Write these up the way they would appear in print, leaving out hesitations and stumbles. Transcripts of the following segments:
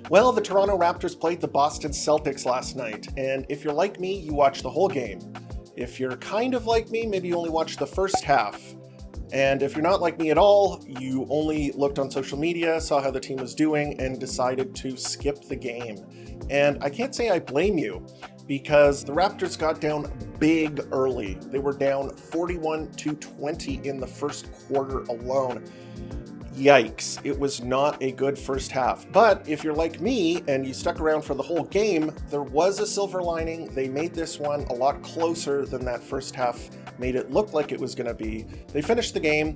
Well, the Toronto Raptors played the Boston Celtics last night, and if you're like me, you watched the whole game. If you're kind of like me, maybe you only watched the first half. And if you're not like me at all, you only looked on social media, saw how the team was doing, and decided to skip the game. And I can't say I blame you, because the Raptors got down big early. They were down 41-20 in the first quarter alone. Yikes, it was not a good first half. But if you're like me and you stuck around for the whole game, there was a silver lining. They made this one a lot closer than that first half made it look like it was going to be. They finished the game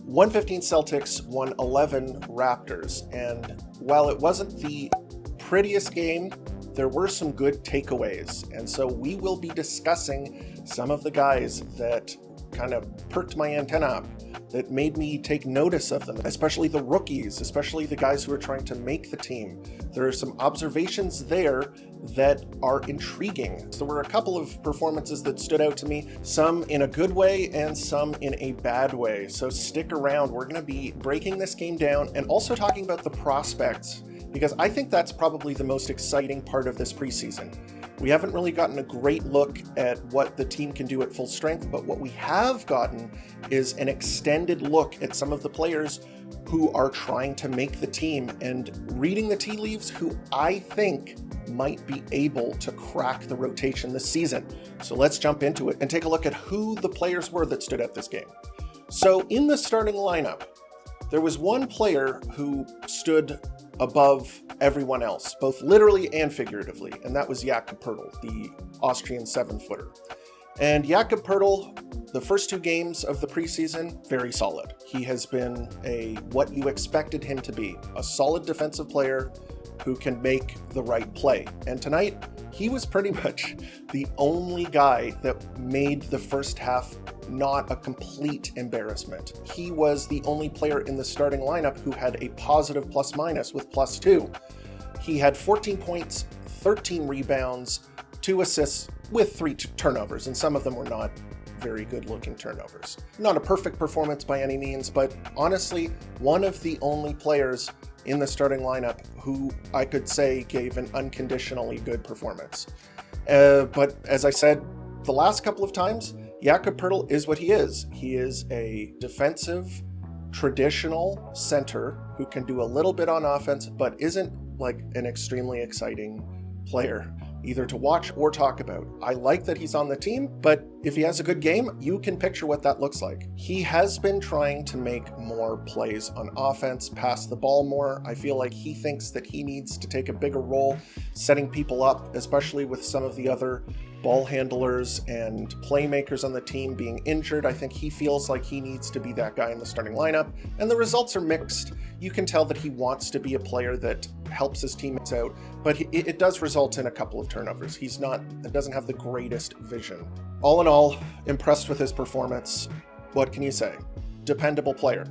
115 Celtics, 111 Raptors. And while it wasn't the prettiest game, there were some good takeaways. And so we will be discussing some of the guys that kind of perked my antenna up, that made me take notice of them, especially the rookies, especially the guys who are trying to make the team. There are some observations there that are intriguing. So there were a couple of performances that stood out to me, some in a good way and some in a bad way. So stick around. We're going to be breaking this game down and also talking about the prospects, because I think that's probably the most exciting part of this preseason. We haven't really gotten a great look at what the team can do at full strength, but what we have gotten is an extended look at some of the players who are trying to make the team and reading the tea leaves, who I think might be able to crack the rotation this season. So let's jump into it and take a look at who the players were that stood out this game. So in the starting lineup, there was one player who stood above everyone else, both literally and figuratively, and that was Jakob Poeltl, the Austrian 7-footer. And Jakob Poeltl, the first two games of the preseason, very solid. He has been what you expected him to be, a solid defensive player who can make the right play. And tonight, he was pretty much the only guy that made the first half not a complete embarrassment. He was the only player in the starting lineup who had a positive plus-minus with +2. He had 14 points, 13 rebounds, 2 assists with 3 turnovers, and some of them were not very good-looking turnovers. Not a perfect performance by any means, but honestly, one of the only players in the starting lineup who I could say gave an unconditionally good performance. But as I said the last couple of times, Jakob Poeltl is what he is. He is a defensive, traditional center who can do a little bit on offense, but isn't like an extremely exciting player, either to watch or talk about. I like that he's on the team, but if he has a good game, you can picture what that looks like. He has been trying to make more plays on offense, pass the ball more. I feel like he thinks that he needs to take a bigger role, setting people up, especially with some of the other ball handlers and playmakers on the team being injured. I think he feels like he needs to be that guy in the starting lineup, and the results are mixed. You can tell that he wants to be a player that helps his teammates out, but it does result in a couple of turnovers. Doesn't have the greatest vision. All in all, impressed with his performance. What can you say? Dependable player.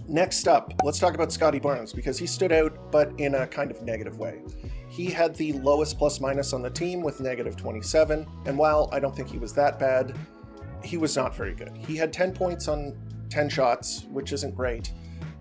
Next up, let's talk about Scotty Barnes, because he stood out, but in a kind of negative way. He had the lowest plus-minus on the team with -27, and while I don't think he was that bad, he was not very good. He had 10 points on 10 shots, which isn't great,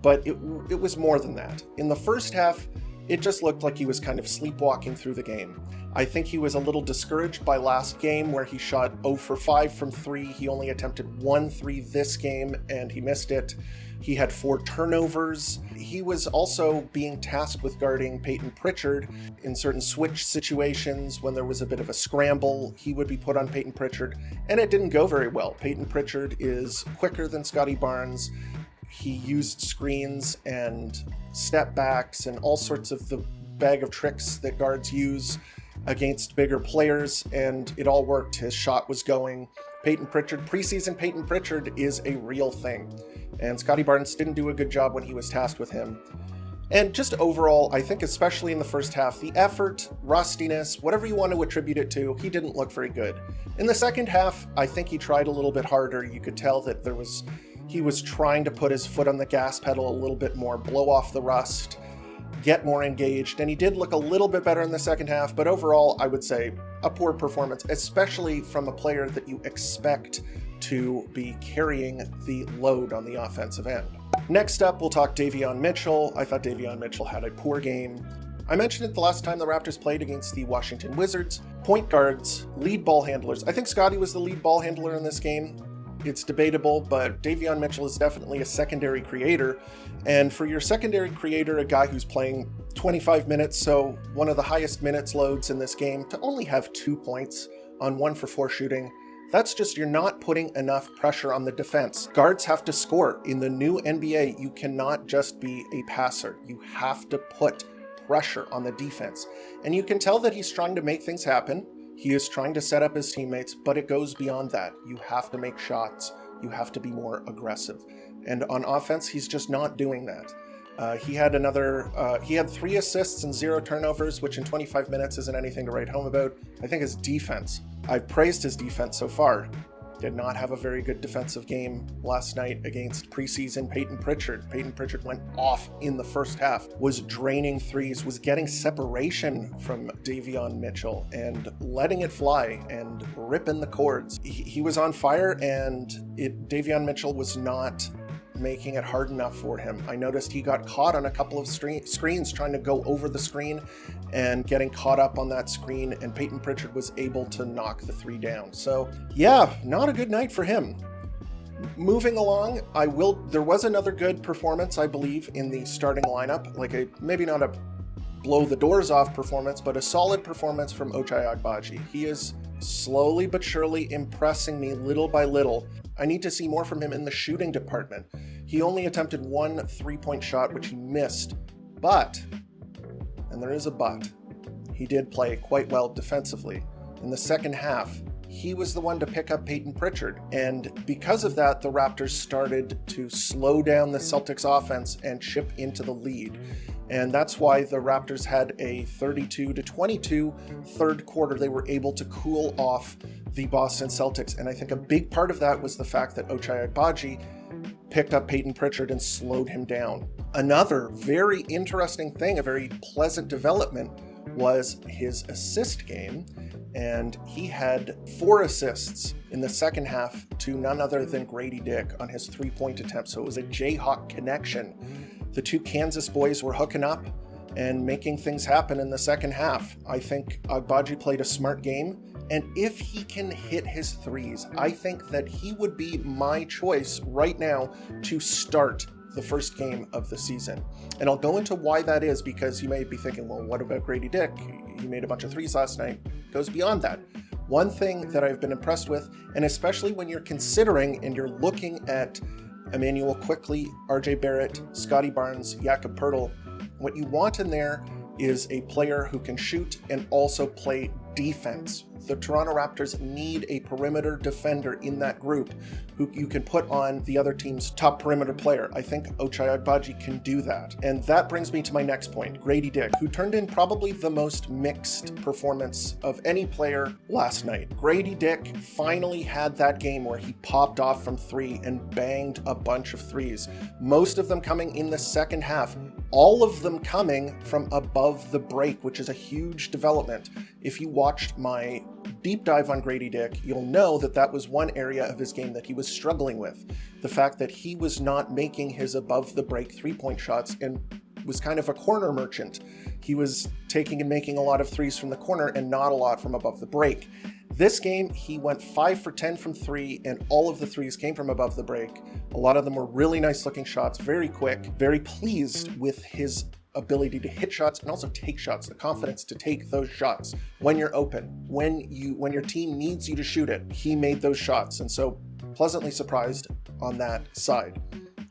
but it was more than that. In the first half, it just looked like he was kind of sleepwalking through the game. I think he was a little discouraged by last game where he shot 0 for 5 from 3. He only attempted 1 3 this game and he missed it. He had 4 turnovers. He was also being tasked with guarding Peyton Pritchard in certain switch situations. When there was a bit of a scramble, he would be put on Peyton Pritchard, and it didn't go very well. Peyton Pritchard is quicker than Scotty Barnes. He used screens and step backs and all sorts of the bag of tricks that guards use against bigger players, and it all worked. His shot was going. Preseason Peyton Pritchard is a real thing, and Scotty Barnes didn't do a good job when he was tasked with him. And just overall, I think especially in the first half, the effort, rustiness, whatever you want to attribute it to, he didn't look very good. In the second half, I think he tried a little bit harder. You could tell that he was trying to put his foot on the gas pedal a little bit more, blow off the rust, get more engaged, and he did look a little bit better in the second half, but overall, I would say a poor performance, especially from a player that you expect to be carrying the load on the offensive end. Next up, we'll talk Davon Mitchell. I thought Davon Mitchell had a poor game. I mentioned it the last time the Raptors played against the Washington Wizards. Point guards, lead ball handlers. I think Scotty was the lead ball handler in this game. It's debatable, but Davon Mitchell is definitely a secondary creator. And for your secondary creator, a guy who's playing 25 minutes, so one of the highest minutes loads in this game, to only have 2 points on 1 for 4 shooting, that's just, you're not putting enough pressure on the defense. Guards have to score. In the new NBA, you cannot just be a passer. You have to put pressure on the defense. And you can tell that he's trying to make things happen. He is trying to set up his teammates, but it goes beyond that. You have to make shots. You have to be more aggressive. And on offense, he's just not doing that. He had 3 assists and 0 turnovers, which in 25 minutes isn't anything to write home about. I think his defense, I've praised his defense so far. Did not have a very good defensive game last night against preseason Peyton Pritchard. Peyton Pritchard went off in the first half, was draining threes, was getting separation from Davon Mitchell and letting it fly and ripping the cords. He was on fire, and Davon Mitchell was not making it hard enough for him. I noticed he got caught on a couple of screens trying to go over the screen and getting caught up on that screen, and Peyton Pritchard was able to knock the 3 down. So yeah, not a good night for him. Moving along, there was another good performance, I believe, in the starting lineup, maybe not a blow the doors off performance, but a solid performance from Ochai Agbaji. He is slowly but surely impressing me little by little. I need to see more from him in the shooting department. He only attempted 1 3-point shot, which he missed, but, and there is a but, he did play quite well defensively. In the second half, he was the one to pick up Peyton Pritchard, and because of that, the Raptors started to slow down the Celtics offense and chip into the lead. And that's why the Raptors had a 32-22 third quarter. They were able to cool off the Boston Celtics. And I think a big part of that was the fact that Ochai Agbaji picked up Peyton Pritchard and slowed him down. Another very interesting thing, a very pleasant development, was his assist game. And he had 4 assists in the second half to none other than Grady Dick on his 3-point attempt. So it was a Jayhawk connection. The 2 Kansas boys were hooking up and making things happen in the second half. I think Agbaji played a smart game, and if he can hit his threes, I think that he would be my choice right now to start the first game of the season. And I'll go into why that is, because you may be thinking, well, what about Grady Dick? He made a bunch of threes last night. It goes beyond that. One thing that I've been impressed with, and especially when you're considering and you're looking at Emmanuel Quickley, RJ Barrett, Scotty Barnes, Jakob Poeltl, what you want in there is a player who can shoot and also play defense. The Toronto Raptors need a perimeter defender in that group who you can put on the other team's top perimeter player. I think Ochai Agbaji can do that. And that brings me to my next point, Grady Dick, who turned in probably the most mixed performance of any player last night. Grady Dick finally had that game where he popped off from 3 and banged a bunch of threes, most of them coming in the second half, all of them coming from above the break, which is a huge development. If you watched my deep dive on Grady Dick, you'll know that that was one area of his game that he was struggling with. The fact that he was not making his above the break 3-point shots and was kind of a corner merchant. He was taking and making a lot of threes from the corner and not a lot from above the break. This game, he went 5 for 10 from 3, and all of the threes came from above the break. A lot of them were really nice looking shots, very quick, very pleased with his ability to hit shots and also take shots, the confidence to take those shots when you're open, when your team needs you to shoot it. He made those shots, and so pleasantly surprised on that side.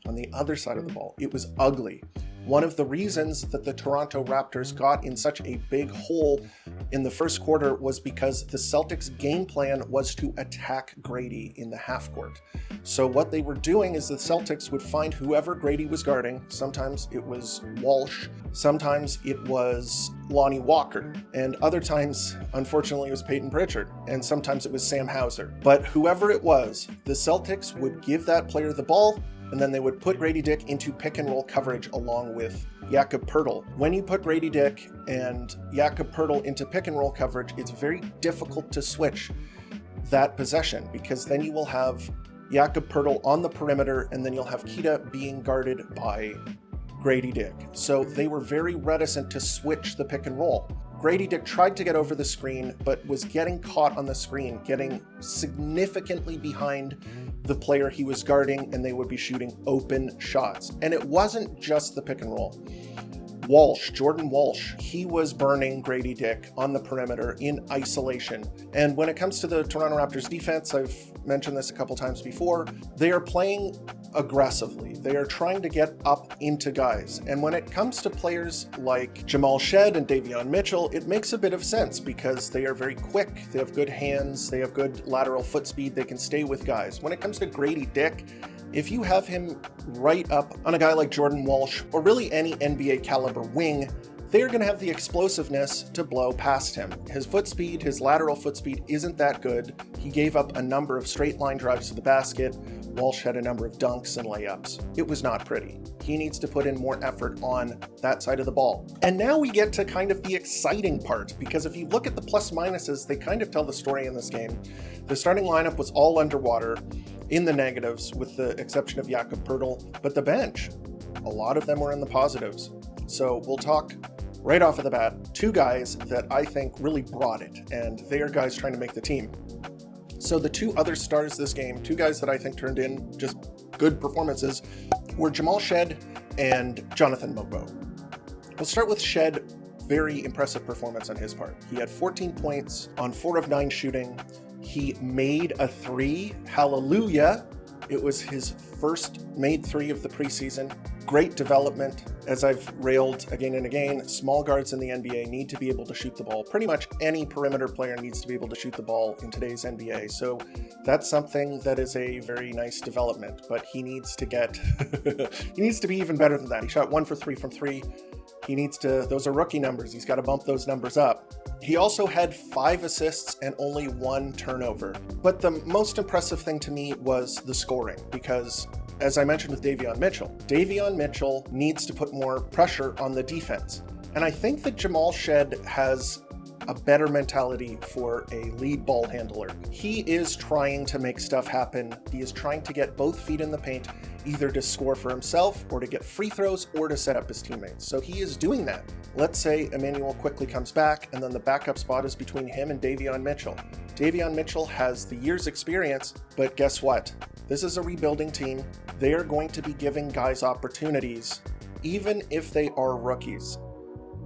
On the other side of the ball, it was ugly. One of the reasons that the Toronto Raptors got in such a big hole in the first quarter was because the Celtics' game plan was to attack Grady in the half court. So what they were doing is the Celtics would find whoever Grady was guarding. Sometimes it was Walsh, sometimes it was Lonnie Walker, and other times, unfortunately, it was Peyton Pritchard, and sometimes it was Sam Hauser. But whoever it was, the Celtics would give that player the ball, and then they would put Grady Dick into pick and roll coverage along with Jakob Poeltl. When you put Grady Dick and Jakob Poeltl into pick and roll coverage, it's very difficult to switch that possession, because then you will have Jakob Poeltl on the perimeter, and then you'll have Kita being guarded by Grady Dick. So they were very reticent to switch the pick and roll. Grady Dick tried to get over the screen, but was getting caught on the screen, getting significantly behind the player he was guarding, and they would be shooting open shots. And it wasn't just the pick and roll. Jordan Walsh, he was burning Grady Dick on the perimeter in isolation. And when it comes to the Toronto Raptors defense, I've mentioned this a couple times before, they are playing aggressively. They are trying to get up into guys. And when it comes to players like Jamal Shed and Davon Mitchell, it makes a bit of sense because they are very quick, they have good hands, they have good lateral foot speed, they can stay with guys. When it comes to Grady Dick, if you have him right up on a guy like Jordan Walsh, or really any NBA caliber wing, they're going to have the explosiveness to blow past him. His foot speed, his lateral foot speed isn't that good. He gave up a number of straight line drives to the basket. Walsh had a number of dunks and layups. It was not pretty. He needs to put in more effort on that side of the ball. And now we get to kind of the exciting part, because if you look at the plus minuses, they kind of tell the story in this game. The starting lineup was all underwater, in the negatives, with the exception of Jakob Poeltl, but the bench, a lot of them were in the positives. So we'll talk right off of the bat, two guys that I think really brought it, and they are guys trying to make the team. So the two other stars this game, two guys that I think turned in just good performances, were Jamal Shed and Jonathan Mogo. We'll start with Shed. Very impressive performance on his part. He had 14 points on 4 of 9 shooting. He made a 3. Hallelujah. It was his first made 3 of the preseason. Great development. As I've railed again and again, small guards in the NBA need to be able to shoot the ball. Pretty much any perimeter player needs to be able to shoot the ball in today's NBA. So that's something that is a very nice development, but he needs to get, he needs to be even better than that. He shot 1 for 3 from 3. He needs to, those are rookie numbers. He's got to bump those numbers up. He also had 5 assists and only 1 turnover. But the most impressive thing to me was the scoring, because as I mentioned with Davon Mitchell needs to put more pressure on the defense. And I think that Jamal Shed has a better mentality for a lead ball handler. He is trying to make stuff happen. He is trying to get both feet in the paint, either to score for himself or to get free throws or to set up his teammates. So he is doing that. Let's say Emmanuel quickly comes back, and then the backup spot is between him and Davon Mitchell. Davon Mitchell has the year's experience, but guess what? This is a rebuilding team. They are going to be giving guys opportunities, even if they are rookies.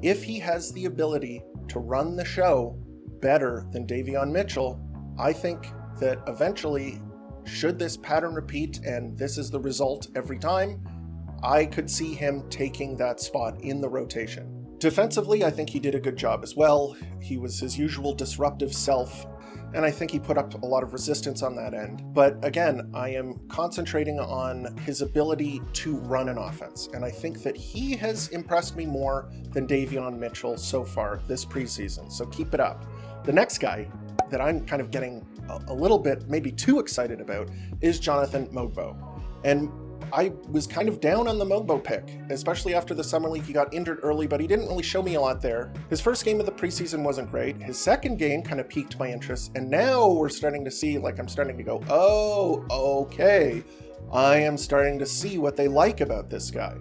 If he has the ability to run the show better than Davon Mitchell, I think that eventually, should this pattern repeat and this is the result every time, I could see him taking that spot in the rotation. Defensively, I think he did a good job as well. He was his usual disruptive self, and I think he put up a lot of resistance on that end. But again, I am concentrating on his ability to run an offense, and I think that he has impressed me more than Davon Mitchell so far this preseason, so keep it up. The next guy that I'm kind of getting a little bit, maybe too excited about, is Jonathan Mogo. And I was kind of down on the Mogo pick, especially after the summer league. He got injured early, but he didn't really show me a lot there. His first game of the preseason wasn't great. His second game kind of piqued my interest, and now we're starting to see, like, I'm starting to go, oh, okay. I am starting to see what they like about this guy.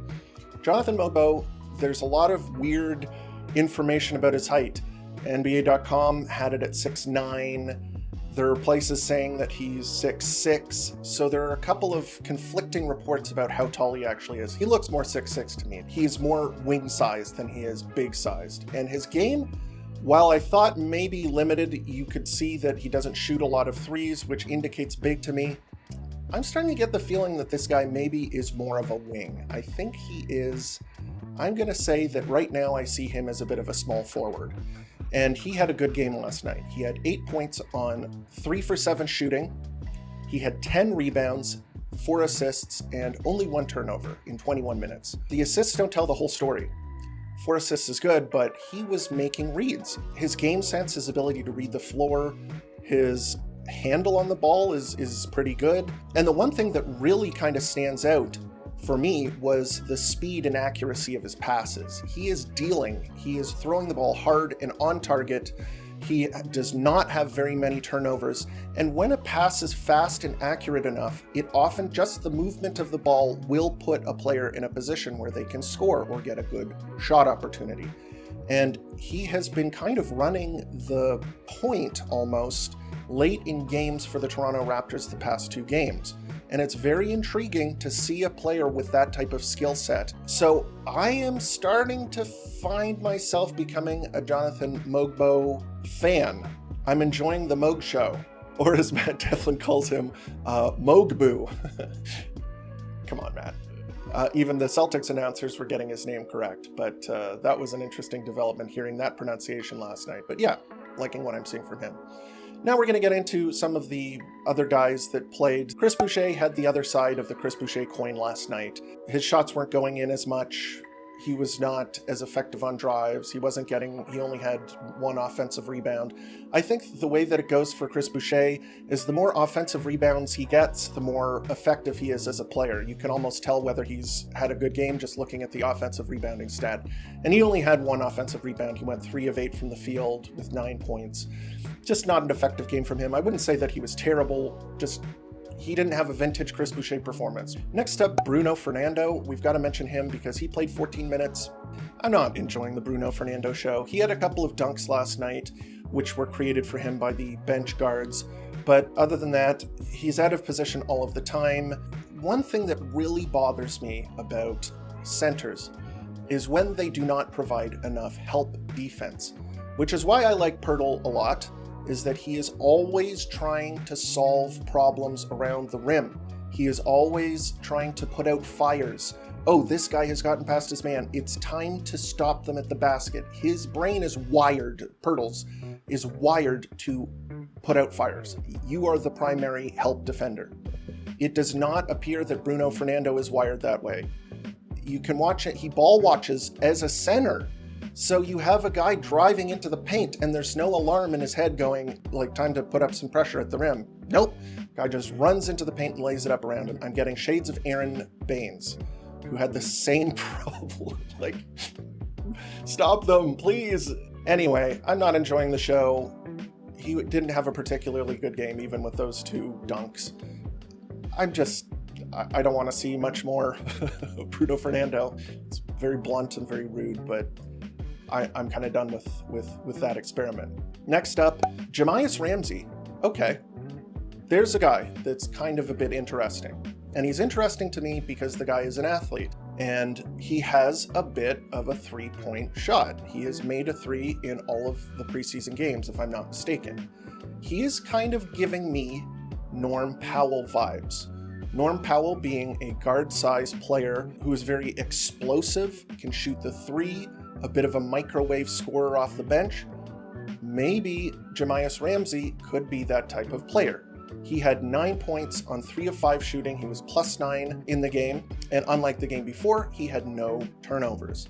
Jonathan Mogo, there's a lot of weird information about his height. NBA.com had it at 6'9". There are places saying that he's 6'6", so there are a couple of conflicting reports about how tall he actually is. He looks more 6'6" to me. He's more wing-sized than he is big-sized. And his game, while I thought maybe limited, you could see that he doesn't shoot a lot of threes, which indicates big to me. I'm starting to get the feeling that this guy maybe is more of a wing. I think he is. I'm going to say that right now I see him as a bit of a small forward. And he had a good game last night. He had 8 points on 3 for 7 shooting. He had 10 rebounds, 4 assists, and only 1 turnover in 21 minutes. The assists don't tell the whole story. 4 assists is good, but he was making reads. His game sense, his ability to read the floor, his handle on the ball is pretty good. And the one thing that really kind of stands out for me was the speed and accuracy of his passes. He is dealing, he is throwing the ball hard and on target. He does not have very many turnovers, and when a pass is fast and accurate enough, it often just the movement of the ball will put a player in a position where they can score or get a good shot opportunity. And he has been kind of running the point almost late in games for the Toronto Raptors the past 2 games. And it's very intriguing to see a player with that type of skill set. So I am starting to find myself becoming a Jonathan Mogo fan. I'm enjoying the Moog show, or as Matt Devlin calls him, Mogboo. Come on, Matt. Even the Celtics announcers were getting his name correct, but that was an interesting development hearing that pronunciation last night. But yeah, liking what I'm seeing from him. Now we're going to get into some of the other guys that played. Chris Boucher had the other side of the Chris Boucher coin last night. His shots weren't going in as much. He was not as effective on drives. He only had 1 offensive rebound. I think the way that it goes for Chris Boucher is the more offensive rebounds he gets, the more effective he is as a player. You can almost tell whether he's had a good game just looking at the offensive rebounding stat. And he only had 1 offensive rebound. He went 3 of 8 from the field with 9 points. Just not an effective game from him. I wouldn't say that he was terrible, just he didn't have a vintage Chris Boucher performance. Next up, Bruno Fernando. We've got to mention him because he played 14 minutes. I'm not enjoying the Bruno Fernando show. He had a couple of dunks last night, which were created for him by the bench guards. But other than that, he's out of position all of the time. One thing that really bothers me about centers is when they do not provide enough help defense, which is why I like Poeltl a lot, is that he is always trying to solve problems around the rim. He is always trying to put out fires. Oh, this guy has gotten past his man. It's time to stop them at the basket. His brain is wired, Poeltl's, is wired to put out fires. You are the primary help defender. It does not appear that Bruno Fernando is wired that way. You can watch it, he ball watches as a center. So you have a guy driving into the paint and there's no alarm in his head going, like, time to put up some pressure at the rim. Nope. Guy just runs into the paint and lays it up around him. I'm getting shades of Aaron Baines, who had the same problem. Like, stop them, please. Anyway, I'm not enjoying the show. He didn't have a particularly good game, even with those 2 dunks. I don't want to see much more of Bruno Fernando. It's very blunt and very rude, but I'm kind of done with that experiment. Next up, Jamas Ramsey. Okay, there's a guy that's kind of a bit interesting. And he's interesting to me because the guy is an athlete and he has a bit of a 3-point shot. He has made a 3 in all of the preseason games, if I'm not mistaken. He is kind of giving me Norm Powell vibes. Norm Powell being a guard-sized player who is very explosive, can shoot the 3, a bit of a microwave scorer off the bench. Maybe Jamas Ramsey could be that type of player. He had 9 points on 3 of 5 shooting. He was +9 in the game. And unlike the game before, he had no turnovers,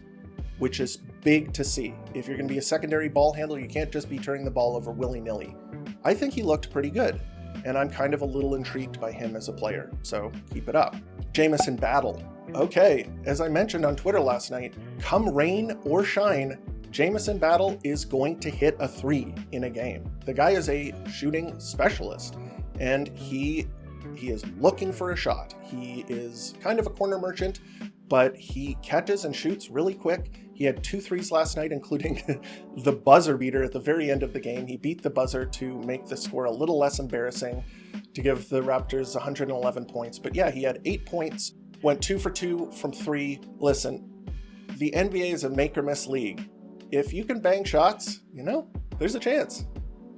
which is big to see. If you're going to be a secondary ball handler, you can't just be turning the ball over willy-nilly. I think he looked pretty good, and I'm kind of a little intrigued by him as a player, so keep it up. Jameson Battle. Okay, as I mentioned on Twitter last night, come rain or shine, Jameson Battle is going to hit a 3 in a game. The guy is a shooting specialist, and he is looking for a shot. He is kind of a corner merchant, but he catches and shoots really quick. He had 2 threes last night, including the buzzer beater at the very end of the game. He beat the buzzer to make the score a little less embarrassing, to give the Raptors 111 points. But yeah, he had 8 points, went 2 for 2 from 3. Listen, the NBA is a make-or-miss league. If you can bang shots, there's a chance.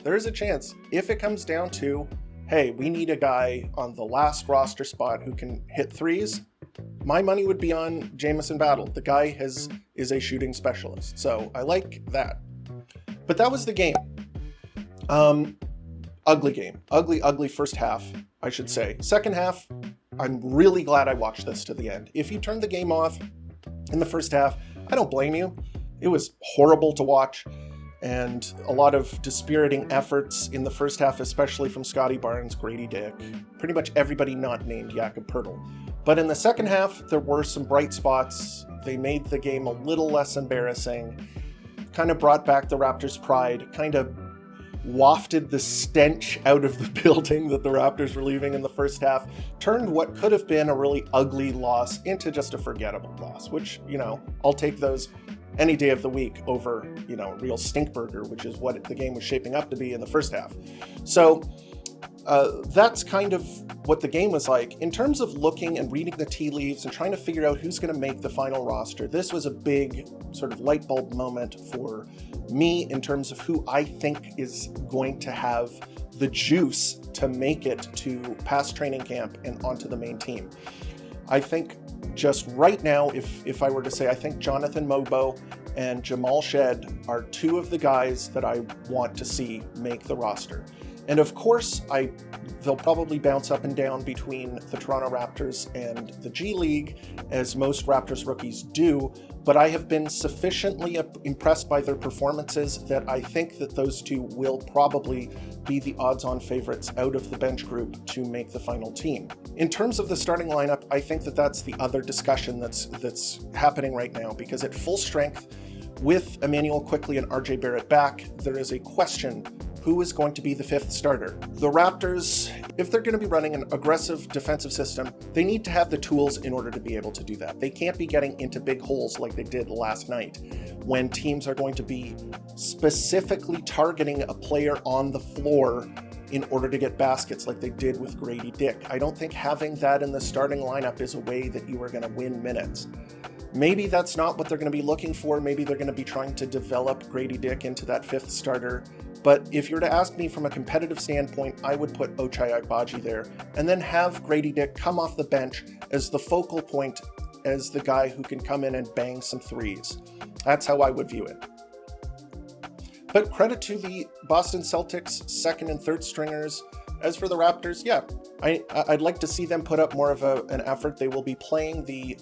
There is a chance. If it comes down to, hey, we need a guy on the last roster spot who can hit 3s, my money would be on Jameson Battle. The guy is a shooting specialist, so I like that. But that was the game. Ugly game. Ugly first half, I should say. Second half, I'm really glad I watched this to the end. If you turned the game off in the first half, I don't blame you. It was horrible to watch, and a lot of dispiriting efforts in the first half, especially from Scotty Barnes, Grady Dick, pretty much everybody not named Jakob Poeltl. But in the second half, there were some bright spots. They made the game a little less embarrassing, kind of brought back the Raptors' pride, kind of wafted the stench out of the building that the Raptors were leaving in the first half, turned what could have been a really ugly loss into just a forgettable loss, which, you know, I'll take those any day of the week over, you know, real stinkburger, which is what the game was shaping up to be in the first half. So that's kind of what the game was like. In terms of looking and reading the tea leaves and trying to figure out who's going to make the final roster, this was a big sort of light bulb moment for me in terms of who I think is going to have the juice to make it to past training camp and onto the main team. I think just right now, if I were to say, I think Jonathan Mogo and Jamal Shed are two of the guys that I want to see make the roster. And of course, they'll probably bounce up and down between the Toronto Raptors and the G League, as most Raptors rookies do, but I have been sufficiently impressed by their performances that I think that those two will probably be the odds-on favorites out of the bench group to make the final team. In terms of the starting lineup, I think that that's the other discussion that's happening right now, because at full strength, with Immanuel Quickley and RJ Barrett back, there is a question: who is going to be the fifth starter? The Raptors, if they're going to be running an aggressive defensive system, they need to have the tools in order to be able to do that. They can't be getting into big holes like they did last night, when teams are going to be specifically targeting a player on the floor in order to get baskets like they did with Grady Dick. I don't think having that in the starting lineup is a way that you are going to win minutes. Maybe that's not what they're going to be looking for. Maybe they're going to be trying to develop Grady Dick into that fifth starter. But if you're to ask me from a competitive standpoint, I would put Ochai Agbaji there, and then have Grady Dick come off the bench as the focal point, as the guy who can come in and bang some threes. That's how I would view it. But credit to the Boston Celtics second and third stringers. As for the Raptors, yeah, I'd like to see them put up more of an effort. They will be playing the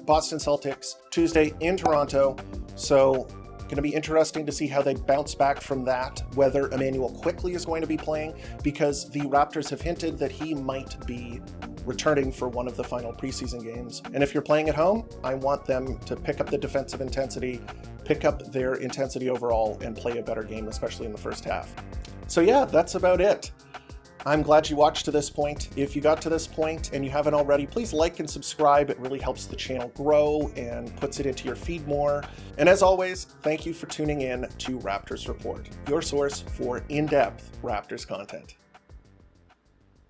Boston Celtics Tuesday in Toronto, so going to be interesting to see how they bounce back from that, whether Immanuel Quickley is going to be playing, because the Raptors have hinted that he might be returning for one of the final preseason games. And if you're playing at home, I want them to pick up the defensive intensity, pick up their intensity overall, and play a better game, especially in the first half. So yeah, that's about it. I'm glad you watched to this point. If you got to this point and you haven't already, please like and subscribe. It really helps the channel grow and puts it into your feed more. And as always, thank you for tuning in to Raptors Report, your source for in-depth Raptors content.